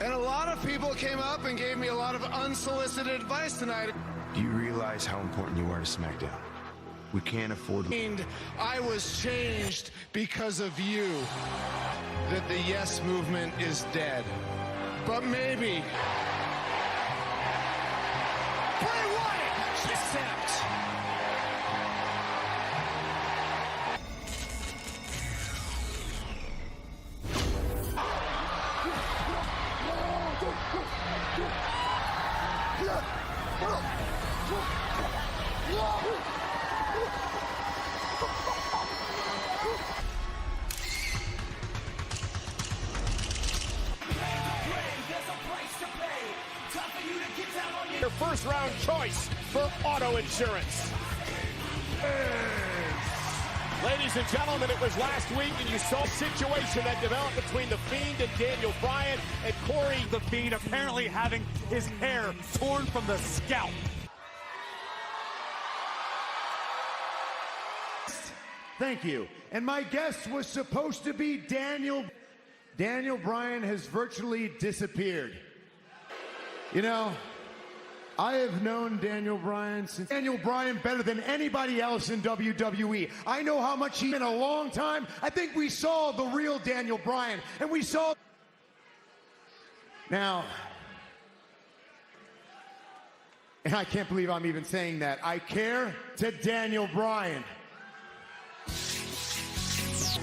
And a lot of people came up and gave me a lot of unsolicited advice tonight. Do you realize how important you are to SmackDown? We can't afford... I was changed because of you. That the yes movement is dead. But maybe... Bray Wyatt accept. Your first round choice for auto insurance. Ladies and gentlemen, it was last week and you saw a situation that developed between The Fiend and Daniel Bryan, and Corey The Fiend apparently having his hair torn from the scalp. Thank you. And my guest was supposed to be Daniel. Daniel Bryan has virtually disappeared. You know, I have known Daniel Bryan since Daniel Bryan better than anybody else in WWE. I know how much he's been a long time. I think we saw the real Daniel Bryan, and we saw... Now, and I can't believe I'm even saying that. I care to Daniel Bryan.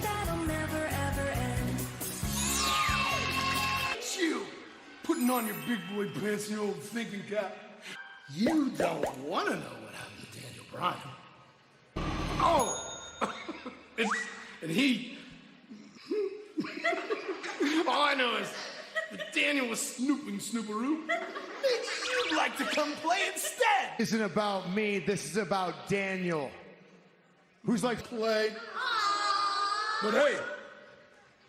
That'll never ever end. It's you, putting on your big boy pants and your old thinking cap. You don't want to know what happened to Daniel Bryan. Oh! and he... All I know is that Daniel was snooping Snooperoo. Maybe you'd like to come play instead. This isn't about me, this is about Daniel. Who's like, Play. But hey,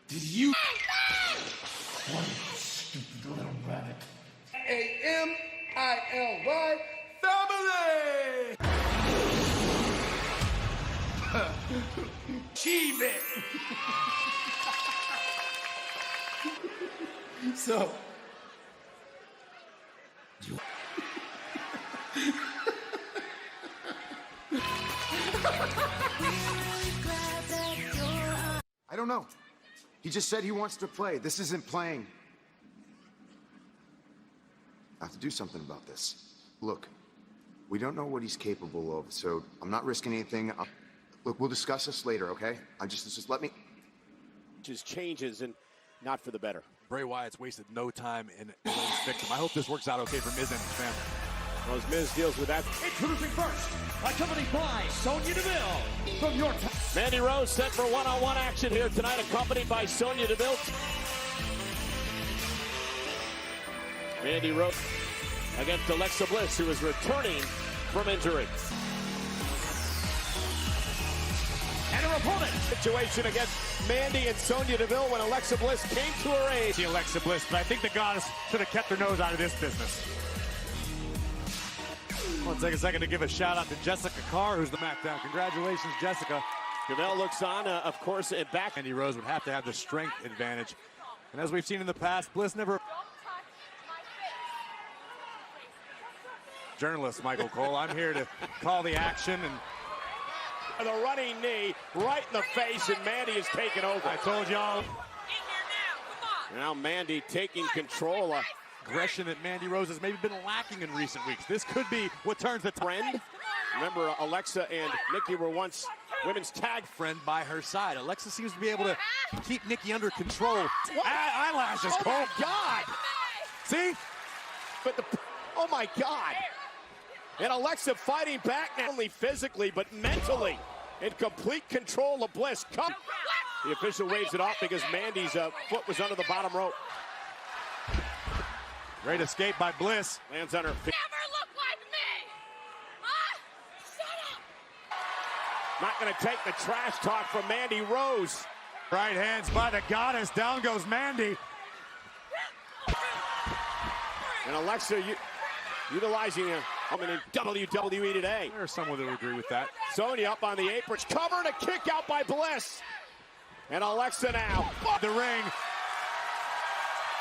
did you... One stupid little rabbit. A-M-I-L-Y family! Achieve it! So... I don't know. He just said he wants to play. This isn't playing. I have to do something about this. Look, we don't know what he's capable of, so I'm not risking anything. Look, we'll discuss this later, okay? Just let me... Just changes, and not for the better. Bray Wyatt's wasted no time in his victim. I hope this works out okay for Miz and his family. Well, as Miz deals with that. Introducing first, accompanied by Sonya Deville from York. Mandy Rose set for one-on-one action here tonight, accompanied by Sonya Deville. Mandy Rose against Alexa Bliss, who is returning from injury. And her opponent. Situation against Mandy and Sonya Deville when Alexa Bliss came to her aid. See Alexa Bliss, but I think the goddess should have kept her nose out of this business. I'll take a second to give a shout out to Jessica Carr, who's the SmackDown. Congratulations, Jessica. Deville looks on, of course, and back. Mandy Rose would have to have the strength advantage. And as we've seen in the past, Bliss never... Journalist Michael Cole, I'm here to call the action, and the running knee right in the face, and Mandy is taking over. I told y'all. Now Mandy taking control. Aggression that Mandy Rose has maybe been lacking in recent weeks. This could be what turns the trend. Remember, Alexa and Nikki were once women's tag friend by her side. Alexa seems to be able to keep Nikki under control. Eyelashes, Cole. Oh my God! See? But oh my God! And Alexa fighting back, not only physically, but mentally. In complete control of Bliss. Come. The official waves it off because Mandy's foot was under the bottom rope. Great escape by Bliss. Lands on her feet. Never look like me! Shut up! Not going to take the trash talk from Mandy Rose. Right hands by the goddess. Down goes Mandy. And Alexa utilizing a in WWE today. There's someone that would agree with that. Sonya up on the apron. Cover and a kick out by Bliss. And Alexa now. The ring.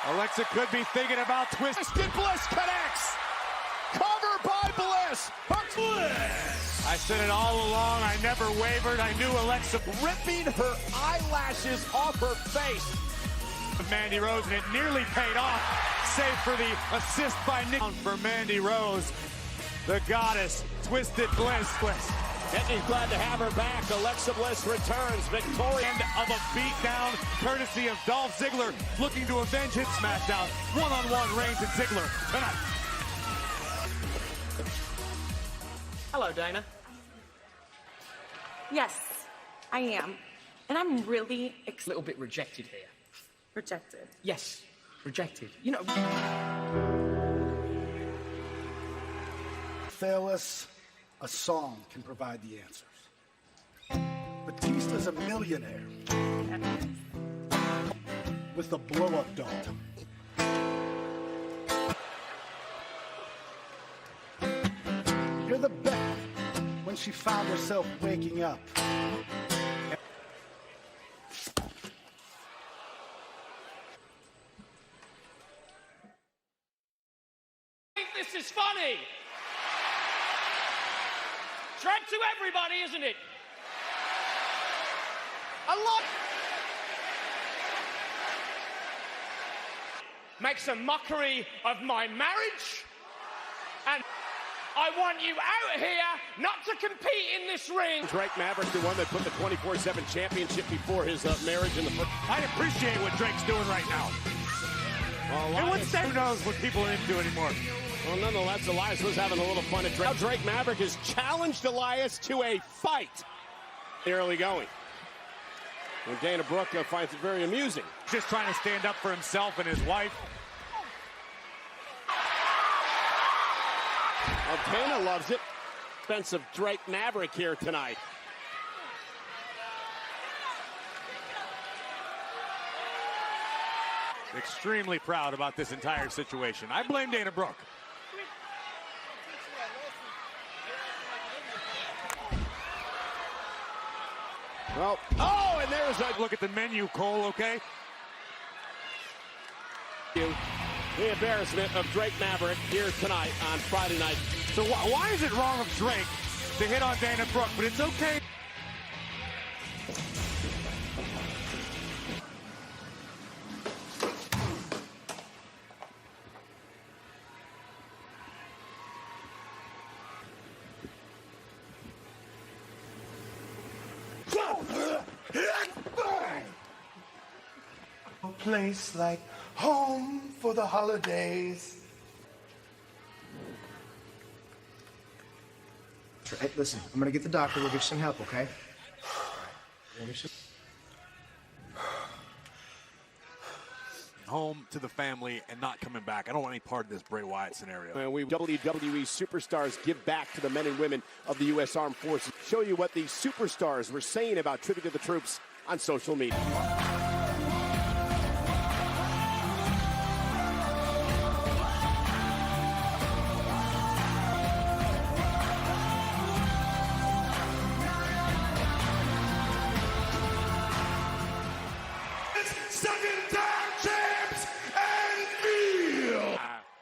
Alexa could be thinking about twisting. Bliss connects. Cover by Bliss. Bliss. I said it all along. I never wavered. I knew Alexa Ripping her eyelashes off her face. Mandy Rose, and it nearly paid off. Save for the assist by Nick. For Mandy Rose, the goddess, Twisted Bliss. Nikki's glad to have her back. Alexa Bliss returns victorious. End of a beatdown, courtesy of Dolph Ziggler, looking to avenge his SmackDown. One-on-one Reigns and Ziggler tonight. Hello, Dana. Yes, I am. And I'm really A little bit rejected here. rejected. Yes, rejected. You know. Fellas, a song can provide the answers. Batista's a millionaire with a blow-up doll. You're the Becky when she found herself waking up. This is funny. Threat to everybody, isn't it? A lot. Makes a mockery of my marriage. And I want you out here not to compete in this ring. Drake Maverick, the one that put the 24/7 championship before his marriage in the first. I appreciate what Drake's doing right now. And what's that? Who knows what people are into anymore? Well, nonetheless, Elias was having a little fun at Drake. Now Drake Maverick has challenged Elias to a fight. Early going. And Dana Brooke finds it very amusing. Just trying to stand up for himself and his wife. Well, Dana loves it. Expensive Drake Maverick here tonight. Extremely proud about this entire situation. I blame Dana Brooke. Well, oh, and there's a Look at the menu, Cole, okay? the embarrassment of Drake Maverick here tonight on Friday night. So why is it wrong of Drake to hit on Dana Brooke, but it's okay? A place like home for the holidays. Hey, listen, I'm gonna get the doctor. We'll get you some help, okay? Home to the family and not coming back. I don't want any part of this Bray Wyatt scenario. And we WWE superstars give back to the men and women of the U.S. Armed Forces. Show you what these superstars were saying about Tribute to the Troops on social media.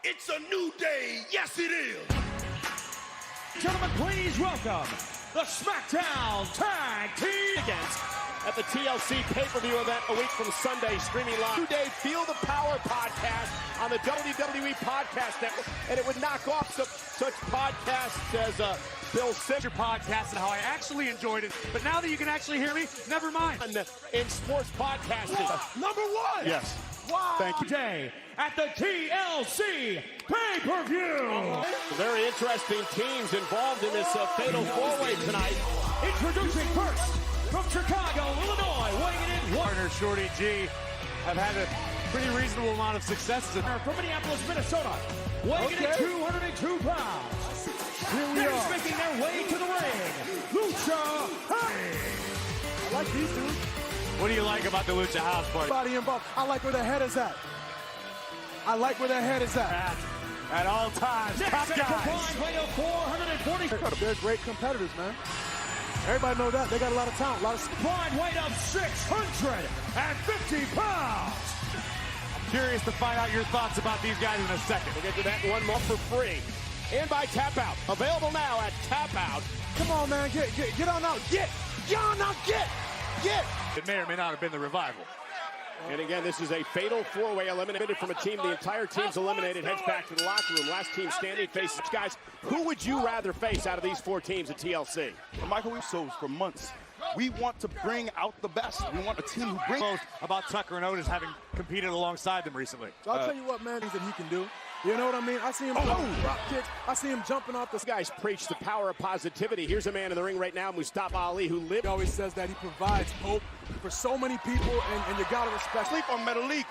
It's a new day. Yes, it is. Gentlemen, please welcome the SmackDown Tag Team Against at the TLC pay-per-view event a week from Sunday, streaming live. Today, Feel the Power podcast on the WWE Podcast Network, and it would knock off such podcasts as Bill Simmons Podcast and how I actually enjoyed it, but now that you can actually hear me, never mind. in sports podcasting. Number one. Yes. Wow. Thank you. today at the TLC pay-per-view. Very interesting teams involved in this fatal four-way tonight. Introducing first from Chicago, Illinois, weighing in one. Warner, Shorty G have had a pretty reasonable amount of successes. From Minneapolis, Minnesota, weighing in at 202 pounds. Here we They're are. making their way to the ring. Lucha House. I like these dudes. What do you like about the Lucha House Party? Body involved. I like where their head is at. I like where their head is at. At all times, top Next, a guys. combined weight of 440. They're great competitors, man. Everybody know that. They got a lot of talent. A lot of. Combined weight of 650 pounds. Curious to find out your thoughts about these guys in a second. We'll get to that one more for free. And by Tap Out. Available now at Tap Out. Come on, man. Get on out. Get on out. Get. It may or may not have been the Revival. And again, this is a fatal four-way eliminated from a team. The entire team's eliminated, heads back to the locker room. Last team standing faces. Guys, who would you rather face out of these four teams at TLC? Michael, we've sold for months. We want to bring out the best. We want a team who brings Most about Tucker and Otis having competed alongside them recently. So I'll tell you what, man, things that he can do. You know what I mean? I see him drop kicks. I see him jumping off the... These guys preach the power of positivity. Here's a man in the ring right now, Mustafa Ali, who lived... He always says that he provides hope for so many people, and you got to respect... Sleep on Metalik.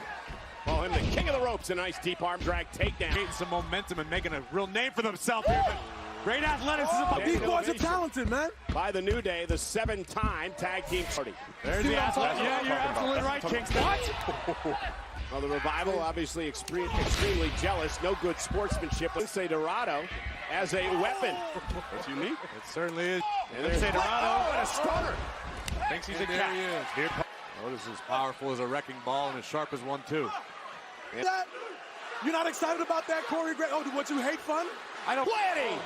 Call him the king of the ropes. A nice deep arm drag takedown. Getting some momentum and making a real name for themselves here. But great athleticism. These boys are talented, man. By the New Day, the 7-time tag team party. There's the athlete. Yeah, you're absolutely right, Kingston. What? Well, the Revival obviously extremely jealous. No good sportsmanship. Lince Dorado as a weapon. That's unique. It certainly is. And there's Dorado. Oh, and a stunner. Thinks he's a cat. Here, Otis is powerful as a wrecking ball and as sharp as one, too. You're not excited about that, Corey Gray? Oh, what, you hate fun? I don't. Planning.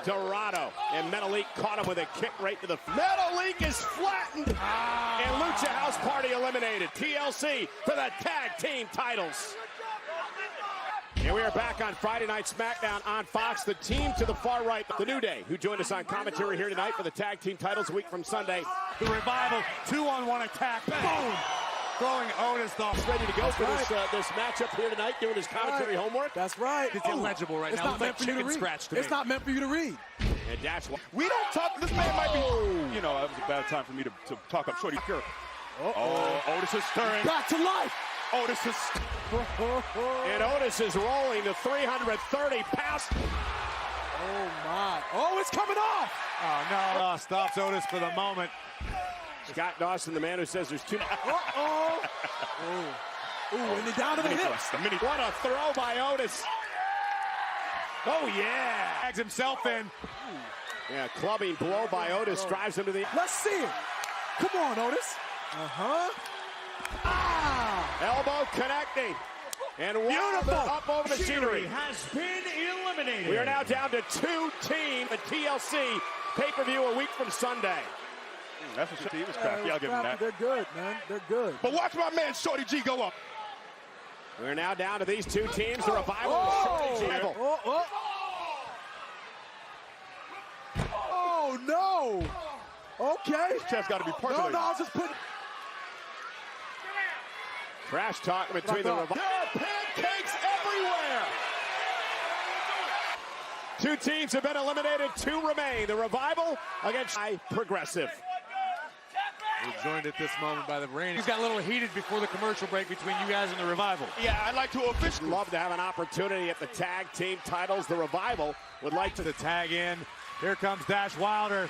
Dorado and Metalik caught him with a kick right to the. Metalik is flattened. And Lucha House Party eliminated. TLC for the tag team titles. And we are back on Friday Night SmackDown on Fox. The team to the far right, the New Day, who joined us on commentary here tonight for the tag team titles a week from Sunday. The Revival, 2-on-1 attack. Boom! Throwing Otis off. Ready to go for this matchup here tonight, doing his commentary homework. That's right. It's illegible right now. Not meant for you to read. It's not meant for you to read. And that's why We don't talk. This man might be. You know, that was a bad time for me to talk up shorty. Oh, Otis is stirring. Back to life. Otis is. And Otis is rolling to 330 pounds. Oh, my. Oh, it's coming off. Oh, no. Stops Otis for the moment. Scott Dawson, the man who says there's too much. Ooh, and he down to the hips. What a throw by Otis. Oh, yeah. Tags himself in. Yeah, clubbing blow by Otis drives him to the... Let's see it. Come on, Otis. Elbow connecting. And beautiful up over the scenery. Has been eliminated. We are now down to 2 teams at TLC pay-per-view a week from Sunday. That's what he was crafty. I'll give him that. They're good, man. They're good. But watch my man Shorty G go up. We're now down to these 2 teams, the Revival and Shorty G. Oh, no. Okay. This chest got to be percolating. No, I was just putting... Trash talk between the Revival. There are pancakes everywhere. 2 teams have been eliminated, 2 remain. The Revival against Progressive. We're joined at this moment by the Rain. He's got a little heated before the commercial break between you guys and the Revival. Yeah, I'd like to officially. Love to have an opportunity at the tag team titles. The Revival would like to tag in. Here comes Dash Wilder.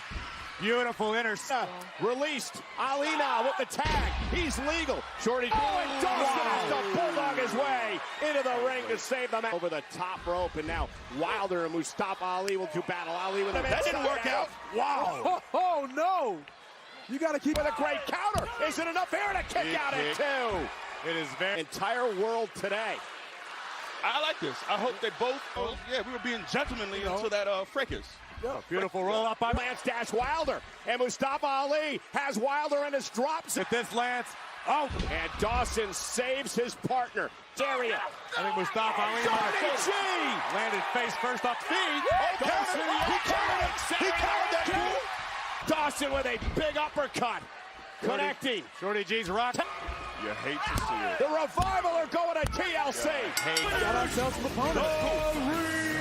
Beautiful intercept. Released. Ali now with the tag. He's legal. Shorty. And Dawson has to bulldog his way into the ring to save the match. Over the top rope, and now Wilder and Mustafa Ali will do battle. Ali with a That didn't work out. Wow. Oh, no. You got to keep with a great counter. Isn't enough air to kick out at 2. It is very entire world today. I like this. I hope they both. We were being gentlemanly until that fracas. Beautiful roll up by Lance Dash Wilder, and Mustafa Ali has Wilder in his drops. At this, Lance. Oh, and Dawson saves his partner. Daria. I think Mustafa Ali landed face first off feet. Dawson, he countered that. Dawson with a big uppercut. Connecting. Shorty G's rock. You hate to see it. The Revival are going to TLC. Got ourselves some opponents.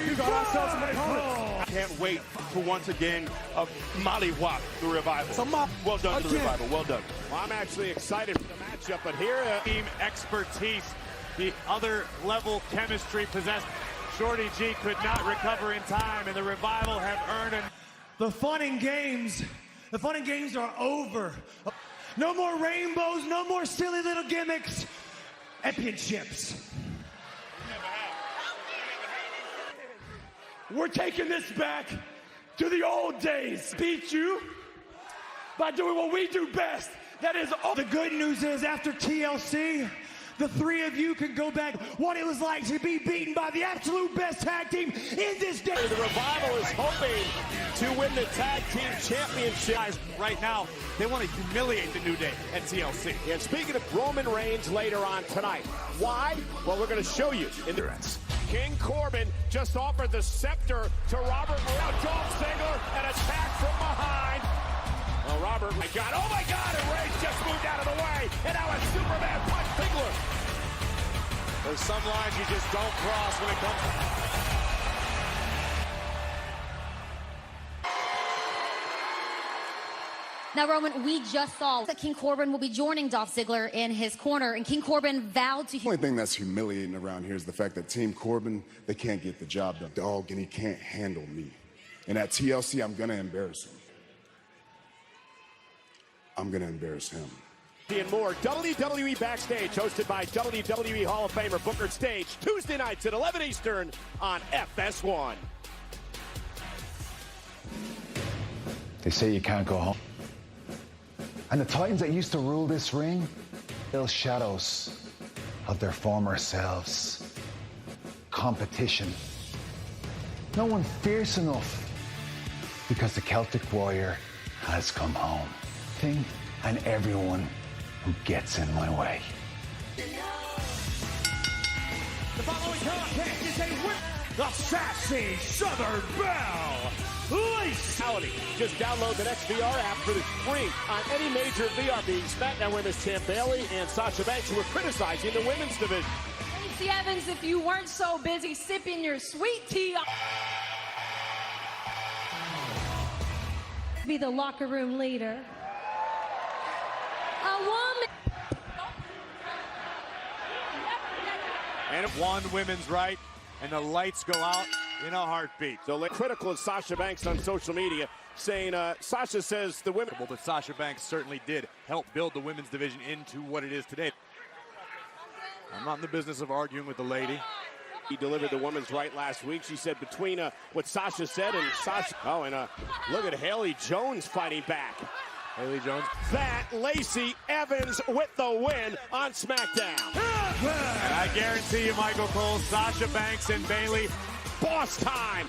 We got ourselves some opponents. Can't wait for once again a mollywop the Revival. Well done to the Revival. Well done. Well, I'm actually excited for the matchup, but here team expertise, the other level chemistry possessed. Shorty G could not recover in time, and the Revival have earned an... The fun and games are over. No more rainbows, no more silly little gimmicks. Championships. We're taking this back to the old days. Beat you by doing what we do best. That is all. The good news is after TLC, the three of you can go back what it was like to be beaten by the absolute best tag team in this day. The Revival is hoping to win the tag team championship. Right now, they want to humiliate the New Day at TLC. And speaking of Roman Reigns later on tonight, why? Well, we're going to show you in the King Corbin just offered the scepter to Robert. Now Dolph Ziggler, an attack from behind. Well, Robert, oh my God, and Reigns just moved out of the way, and now a Superman punch Ziggler. There's some lines you just don't cross when it comes. Now, Roman, we just saw that King Corbin will be joining Dolph Ziggler in his corner, and King Corbin vowed to... The only thing that's humiliating around here is the fact that Team Corbin, they can't get the job done. Dog, and he can't handle me. And at TLC, I'm going to embarrass him. I'm going to embarrass him. And more WWE Backstage, hosted by WWE Hall of Famer Booker Stage, Tuesday nights at 11 Eastern on FS1. They say you can't go home. And the Titans that used to rule this ring, still shadows of their former selves. Competition. No one fierce enough, because the Celtic Warrior has come home. And everyone who gets in my way. The following contest is a win. The Sassy Southern Belle. Just download the next VR app for the free on any major VR. Being SmackDown Women's Champ Bayley and Sasha Banks, who were criticizing the women's division. Lacey Evans, if you weren't so busy sipping your sweet tea. Be the locker room leader. A woman. And one women's right, and the lights go out in a heartbeat. So critical of Sasha Banks on social media, saying Sasha says the women... But Sasha Banks certainly did help build the women's division into what it is today. I'm not in the business of arguing with the lady. He delivered the women's right last week. She said between what Sasha said and Sasha... Oh, and look at Haley Jones fighting back. Haley Jones. That Lacey Evans with the win on SmackDown. And I guarantee you, Michael Cole, Sasha Banks and Bayley, boss time.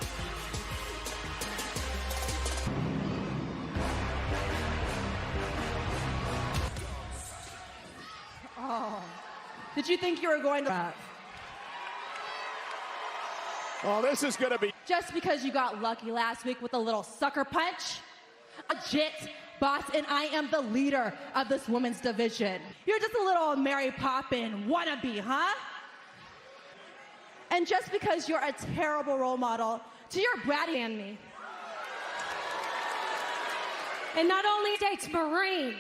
Oh, did you think you were going to... Oh, this is going to be... Just because you got lucky last week with a little sucker punch? Legit, boss, and I am the leader of this women's division. You're just a little Mary Poppins wannabe, huh? And just because you're a terrible role model to your bratty and me. And not only States Marine.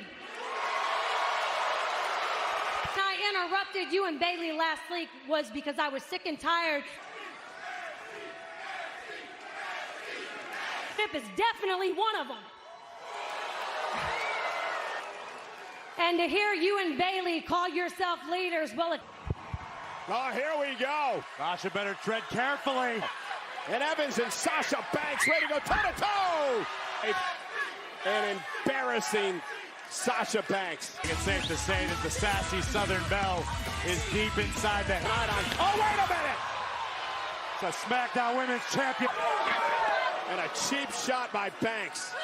I interrupted you and Bayley last week was because I was sick and tired. Chip is definitely one of them. And to hear you and Bayley call yourself leaders, well, oh, here we go. Sasha better tread carefully. And Evans and Sasha Banks ready to go toe-to-toe. An embarrassing Sasha Banks. It's safe to say that the sassy Southern Belle is deep inside the head. Oh, wait a minute. It's a SmackDown Women's Champion. And a cheap shot by Banks.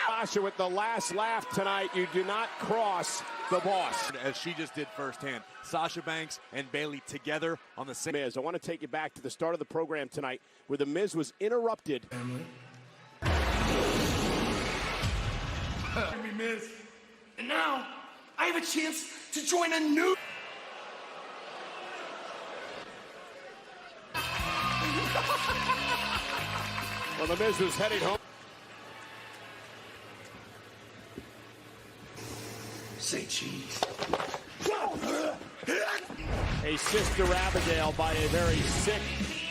Sasha with the last laugh tonight. You do not cross the boss. As she just did firsthand. Sasha Banks and Bayley together on the same. Miz, I want to take you back to the start of the program tonight where the Miz was interrupted. Me, Miz. And now I have a chance to join a new... Well, the Miz was heading home. Say cheese. A Sister Abigail by a very sick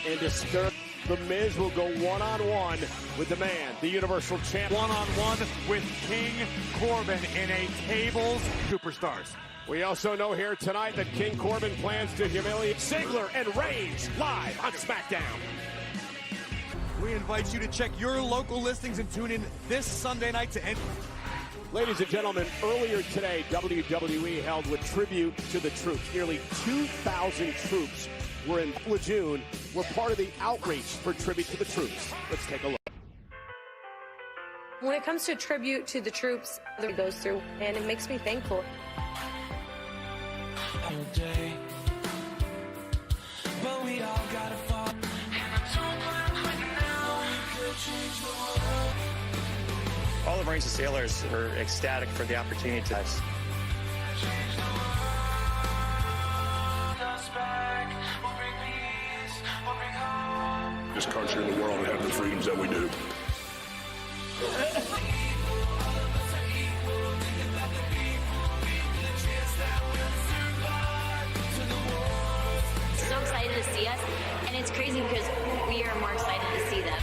and disturbed. The Miz will go one-on-one with the man, the Universal Champ. One-on-one with King Corbin in a tables superstars. We also know here tonight that King Corbin plans to humiliate Ziggler and Reigns live on SmackDown. We invite you to check your local listings and tune in this Sunday night to end. Ladies and gentlemen, earlier today, WWE held with tribute to the troops. Nearly 2,000 troops were in June, were part of the outreach for tribute to the troops. Let's take a look. When it comes to tribute to the troops, it goes through, and it makes me thankful. But we all gotta fall. All the Marines and sailors were ecstatic for the opportunity to us. This country and the world have the freedoms that we do. So excited to see us, and it's crazy because we are more excited to see them.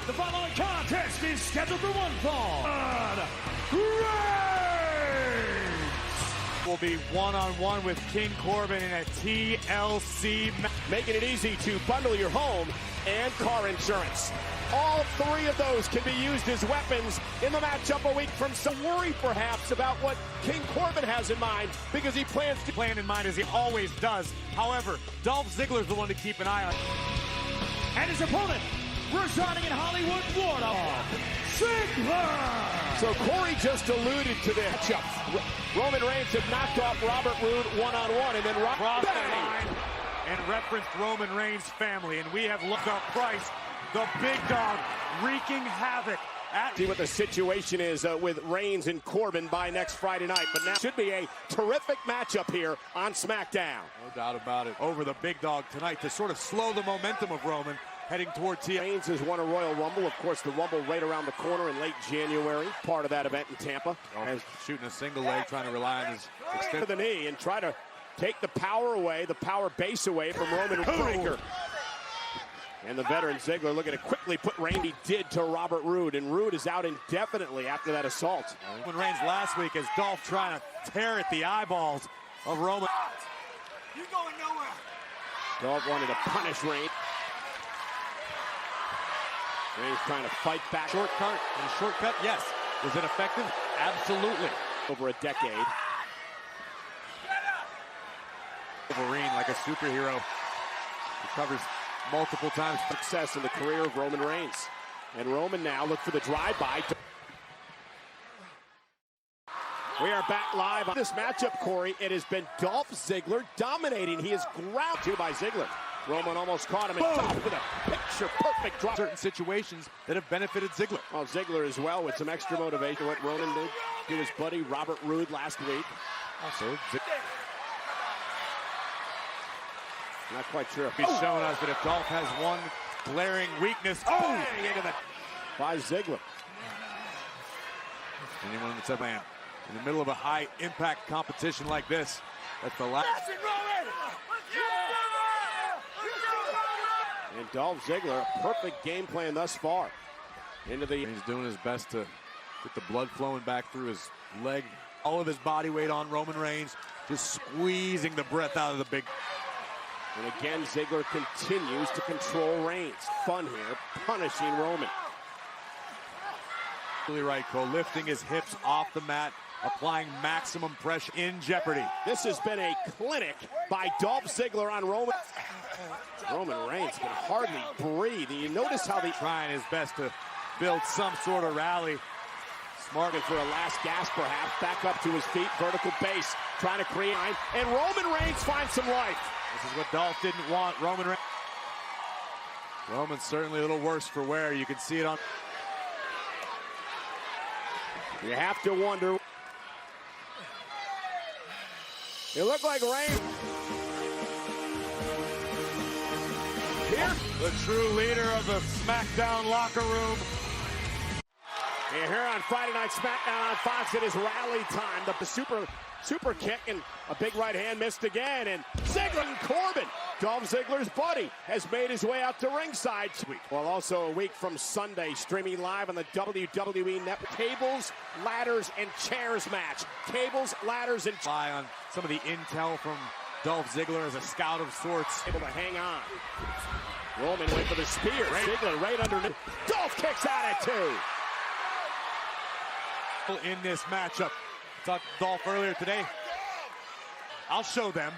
The following contest is scheduled for one fall. Will be one-on-one with King Corbin in a TLC match. Making it easy to bundle your home and car insurance. All three of those can be used as weapons in the matchup a week from some worry perhaps about what King Corbin has in mind, because he plans to plan in mind as he always does. However, Dolph Ziggler's the one to keep an eye on. And his opponent, residing in Hollywood, Florida, Ziggler! So Corey just alluded to the matchup. Roman Reigns had knocked off Robert Roode one-on-one, and then crossed the line and referenced Roman Reigns' family. And we have looked up Price, the big dog, wreaking havoc. See what the situation is with Reigns and Corbin by next Friday night. But now should be a terrific matchup here on SmackDown. No doubt about it. Over the big dog tonight to sort of slow the momentum of Roman heading toward Reigns has won a Royal Rumble. Of course, the Rumble right around the corner in late January. Part of that event in Tampa. And shooting a single leg, trying to rely on his extent of the knee and try to take the power away, the power base away from Roman Breaker. And the veteran Ziggler looking to quickly put Reigns. He did to Robert Roode, and Roode is out indefinitely after that assault. Roman Reigns last week as Dolph trying to tear at the eyeballs of Roman. You're going nowhere. Dolph wanted to punish Reigns. Reigns trying to fight back. Shortcut, and shortcut, yes. Was it effective? Absolutely. Over a decade. Wolverine, like a superhero, recovers multiple times. Success in the career of Roman Reigns. And Roman now look for the drive-by. We are back live on this matchup, Corey. It has been Dolph Ziggler dominating. He is ground to by Ziggler. Roman almost caught him in top with a picture-perfect drop. Certain situations that have benefited Ziggler. Well, Ziggler as well with some extra motivation. What Roman did to his buddy Robert Roode last week. Also, not quite sure if he's showing us, but if Dolph has one glaring weakness, into the by Ziggler. Anyone that's up, man, in the middle of a high-impact competition like this, that's the last. And Dolph Ziggler, a perfect game plan thus far. He's doing his best to get the blood flowing back through his leg. All of his body weight on Roman Reigns, just squeezing the breath out of the big. And again, Ziggler continues to control Reigns. Fun here, punishing Roman. Really right, Cole, lifting his hips off the mat, applying maximum pressure in jeopardy. This has been a clinic by Dolph Ziggler on Roman. Roman Reigns can hardly breathe. And you notice how they're trying his best to build some sort of rally. Smart for a last gasp, perhaps. Back up to his feet, vertical base, trying to create. And Roman Reigns finds some life. This is what Dolph didn't want. Roman's certainly a little worse for wear. You can see it on. You have to wonder. It looked like Reigns. Here, the true leader of the SmackDown locker room. And here on Friday Night SmackDown on Fox, it is rally time. The super Super kick and a big right hand missed again. And Ziggler and Corbin, Dolph Ziggler's buddy, has made his way out to ringside. Well, also a week from Sunday, streaming live on the WWE Network. Tables, ladders, and chairs match. Tables, ladders, and rely on some of the intel from Dolph Ziggler as a scout of sorts. Able to hang on. Roman went for the spear. Ziggler right underneath. Dolph kicks out at 2. In this matchup. Talked to Dolph earlier today. I'll show them.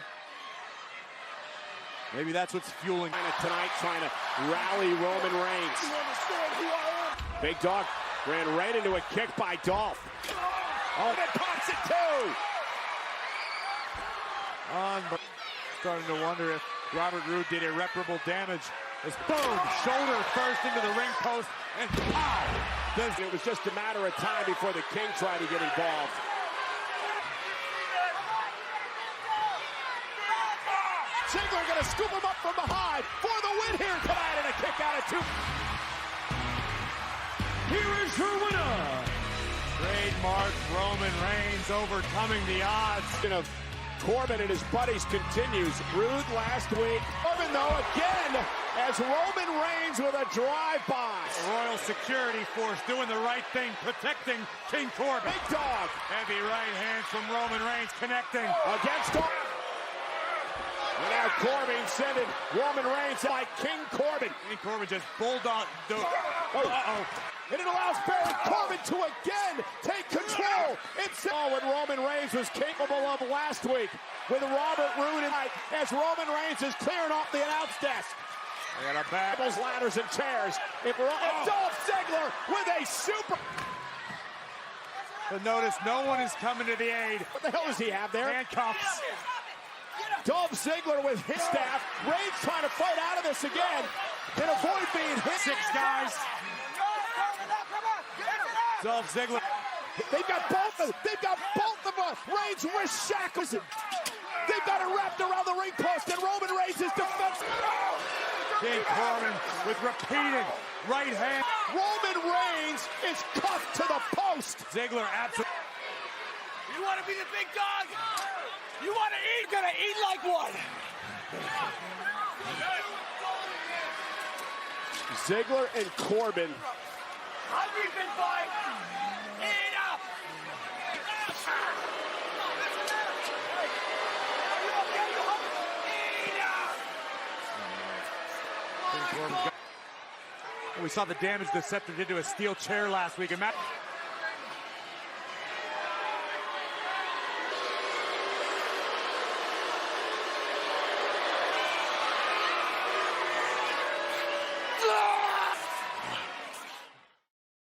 Maybe that's what's fueling tonight, trying to rally Roman Reigns. Big Dog ran right into a kick by Dolph. Oh, and pops it too. But starting to wonder if Robert Roode did irreparable damage. As boom, shoulder first into the ring post, and pow! It was just a matter of time before the King tried to get involved. Ziggler gonna scoop him up from behind for the win here tonight, and a kick out at 2. Here is your winner. Trademark Roman Reigns overcoming the odds. Of Corbin and his buddies continues. Rude last week. Corbin, though, again, as Roman Reigns with a drive-by. Royal Security Force doing the right thing, protecting King Corbin. Big Dog. Heavy right hand from Roman Reigns connecting. Against Dolph. And now Corbin sending Roman Reigns like King Corbin. King Corbin just bulldog. And it allows Baron Corbin to again take control. It's what Roman Reigns was capable of last week with Robert Roode as Roman Reigns is clearing off the announce desk. They got a back. Ladders and chairs. And Dolph Ziggler with a super. But notice no one is coming to the aid. What the hell does he have there? Handcuffs. Dolph Ziggler with his staff. Reigns trying to fight out of this again and avoid being hit. 6 guys. Dolph Ziggler. They've got both of them. Reigns wrist shackles. They've got it wrapped around the ring post, and Roman Reigns is defensive. King Corbin with repeated right hand. Roman Reigns is cuffed to the post. Ziggler absolutely. You want to be the big dog? You want to eat? You're gonna eat like one. Ziggler and Corbin. Hungry, big boy. Eat up. We saw the damage the scepter did to a steel chair last week. And Matt